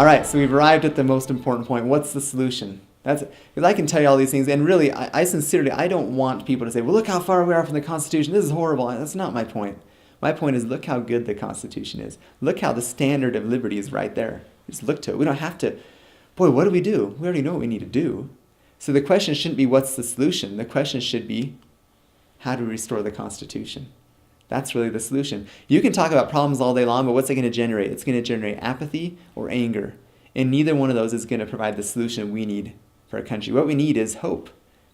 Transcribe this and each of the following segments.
All right, so we've arrived at the most important point. What's the solution? Because I can tell you all these things, and really, I sincerely, I don't want people to say, well, look how far we are from the Constitution. This is horrible. That's not my point. My point is, look how good the Constitution is. Look how the standard of liberty is right there. Just look to it. We don't have to, boy, what do? We already know what we need to do. So the question shouldn't be, what's the solution? The question should be, how do we restore the Constitution? That's really the solution. You can talk about problems all day long, but what's it going to generate? It's going to generate apathy or anger. And neither one of those is going to provide the solution we need for our country. What we need is hope.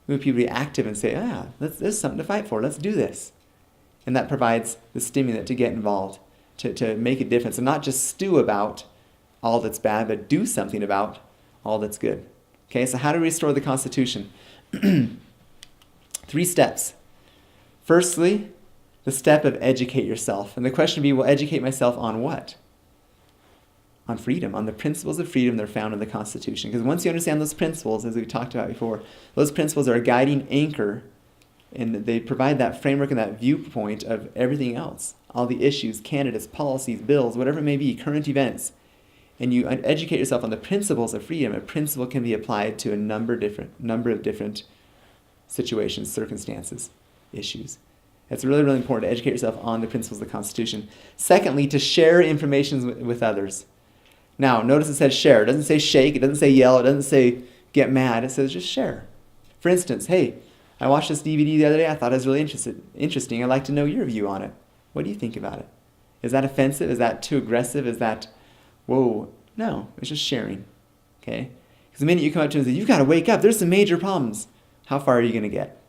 We want people to be active and say, there's something to fight for. Let's do this. And that provides the stimulant to get involved, to make a difference, and not just stew about all that's bad, but do something about all that's good. Okay, so how to restore the Constitution? 3 steps. Firstly, the step of educate yourself. And the question would be, well, educate myself on what? On freedom, on the principles of freedom that are found in the Constitution. Because once you understand those principles, as we talked about before, those principles are a guiding anchor, and they provide that framework and that viewpoint of everything else. All the issues, candidates, policies, bills, whatever it may be, current events. And you educate yourself on the principles of freedom. A principle can be applied to a number of different situations, circumstances, issues. It's really, really important to educate yourself on the principles of the Constitution. Secondly, to share information with others. Now, notice it says share. It doesn't say shake. It doesn't say yell. It doesn't say get mad. It says just share. For instance, hey, I watched this DVD the other day. I thought it was really interesting. I'd like to know your view on it. What do you think about it? Is that offensive? Is that too aggressive? Is that, whoa? No, it's just sharing. Okay? Because the minute you come up to them and say, you've got to wake up. There's some major problems. How far are you going to get?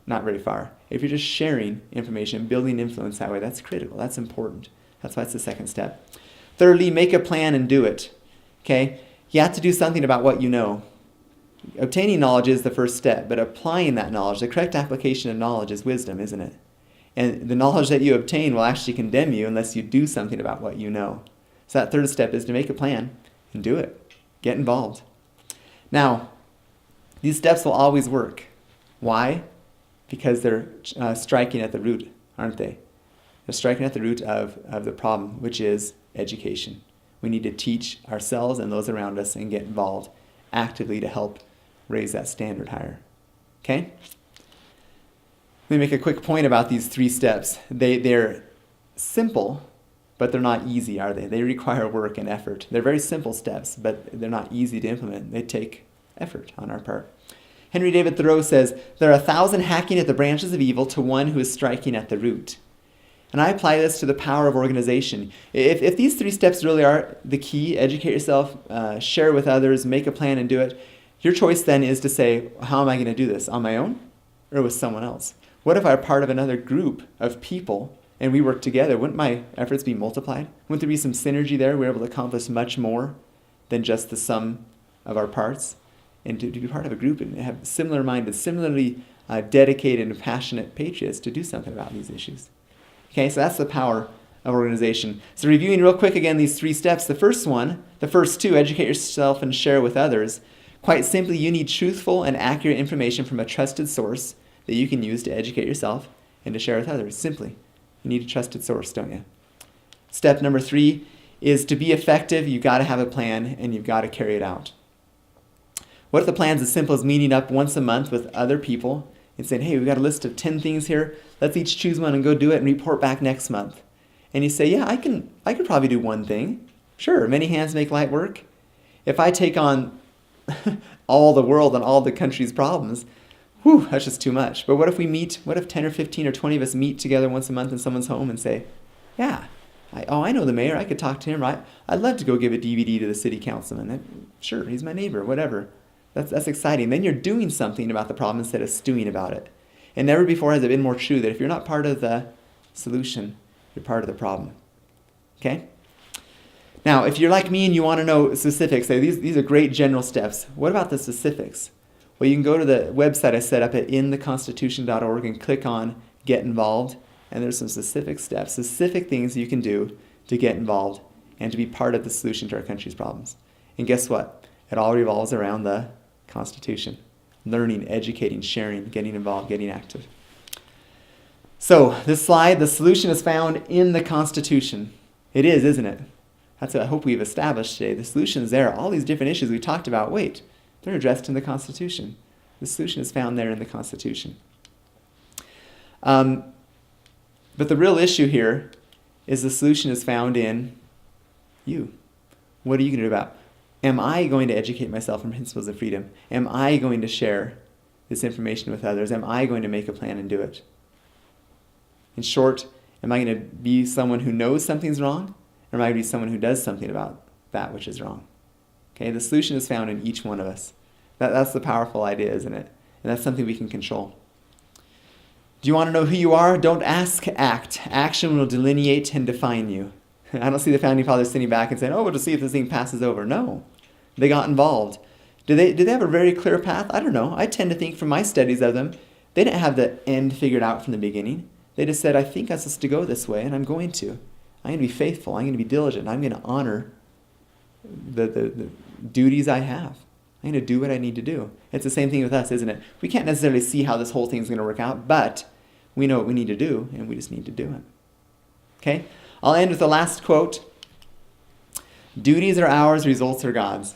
Not very far. If you're just sharing information, building influence that way, that's critical. That's important. That's why it's the second step. Thirdly, make a plan and do it. Okay? You have to do something about what you know. Obtaining knowledge is the first step, but applying that knowledge, the correct application of knowledge is wisdom, isn't it? And the knowledge that you obtain will actually condemn you unless you do something about what you know. So that third step is to make a plan and do it. Get involved. Now, these steps will always work. Why? Because they're striking at the root, aren't they? They're striking at the root of the problem, which is education. We need to teach ourselves and those around us and get involved actively to help raise that standard higher. Okay? Let me make a quick point about these 3 steps. They're simple, but they're not easy, are they? They require work and effort. They're very simple steps, but they're not easy to implement. They take effort on our part. Henry David Thoreau says, there are 1,000 hacking at the branches of evil to one who is striking at the root. And I apply this to the power of organization. If these 3 steps really are the key, educate yourself, share with others, make a plan and do it, your choice then is to say, how am I going to do this? On my own or with someone else? What if I'm part of another group of people and we work together? Wouldn't my efforts be multiplied? Wouldn't there be some synergy there? We're able to accomplish much more than just the sum of our parts. And to be part of a group and have similar-minded, similarly dedicated and passionate patriots to do something about these issues. Okay, so that's the power of organization. So reviewing real quick again these 3 steps. The first 2, educate yourself and share with others. Quite simply, you need truthful and accurate information from a trusted source that you can use to educate yourself and to share with others. Simply, you need a trusted source, don't you? Step number 3 is to be effective, you've got to have a plan and you've got to carry it out. What if the plan's as simple as meeting up once a month with other people and saying, hey, we've got a list of 10 things here. Let's each choose one and go do it and report back next month. And you say, yeah, I could probably do one thing. Sure, many hands make light work. If I take on all the world and all the country's problems, that's just too much. But what if 10 or 15 or 20 of us meet together once a month in someone's home and say, yeah, I know the mayor. I could talk to him. I'd love to go give a DVD to the city councilman. Sure, he's my neighbor, whatever. That's exciting. Then you're doing something about the problem instead of stewing about it. And never before has it been more true that if you're not part of the solution, you're part of the problem. Okay? Now, if you're like me and you want to know specifics, say these are great general steps. What about the specifics? Well, you can go to the website I set up at intheconstitution.org and click on Get Involved. And there's some specific steps, specific things you can do to get involved and to be part of the solution to our country's problems. And guess what? It all revolves around the Constitution. Learning, educating, sharing, getting involved, getting active. So, this slide, the solution is found in the Constitution. It is, isn't it? That's what I hope we've established today. The solution is there. All these different issues we talked about, wait, they're addressed in the Constitution. The solution is found there in the Constitution. But the real issue here is the solution is found in you. What are you going to do about it? Am I going to educate myself on principles of freedom? Am I going to share this information with others? Am I going to make a plan and do it? In short, am I going to be someone who knows something's wrong? Or am I going to be someone who does something about that which is wrong? Okay, the solution is found in each one of us. That's the powerful idea, isn't it? And that's something we can control. Do you want to know who you are? Don't ask, act. Action will delineate and define you. I don't see the Founding Fathers sitting back and saying, oh, we'll just see if this thing passes over. No. They got involved. Did they have a very clear path? I don't know. I tend to think from my studies of them, they didn't have the end figured out from the beginning. They just said, I think I'm supposed to go this way, and I'm going to. I'm going to be faithful. I'm going to be diligent. I'm going to honor the duties I have. I'm going to do what I need to do. It's the same thing with us, isn't it? We can't necessarily see how this whole thing's going to work out, but we know what we need to do, and we just need to do it. Okay? I'll end with the last quote. Duties are ours, results are God's.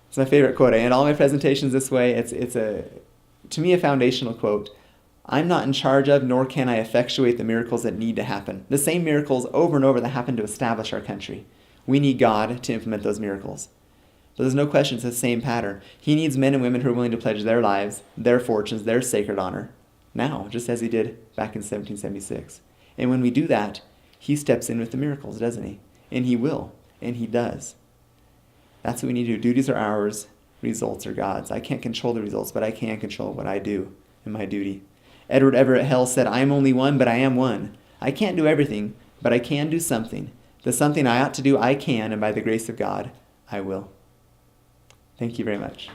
It's my favorite quote. I end all my presentations this way. It's to me, a foundational quote. I'm not in charge of, nor can I effectuate the miracles that need to happen. The same miracles over and over that happened to establish our country. We need God to implement those miracles. But there's no question it's the same pattern. He needs men and women who are willing to pledge their lives, their fortunes, their sacred honor, now, just as he did back in 1776. And when we do that, he steps in with the miracles, doesn't he? And he will, and he does. That's what we need to do. Duties are ours, results are God's. I can't control the results, but I can control what I do in my duty. Edward Everett Hale said, I am only one, but I am one. I can't do everything, but I can do something. The something I ought to do, I can, and by the grace of God, I will. Thank you very much.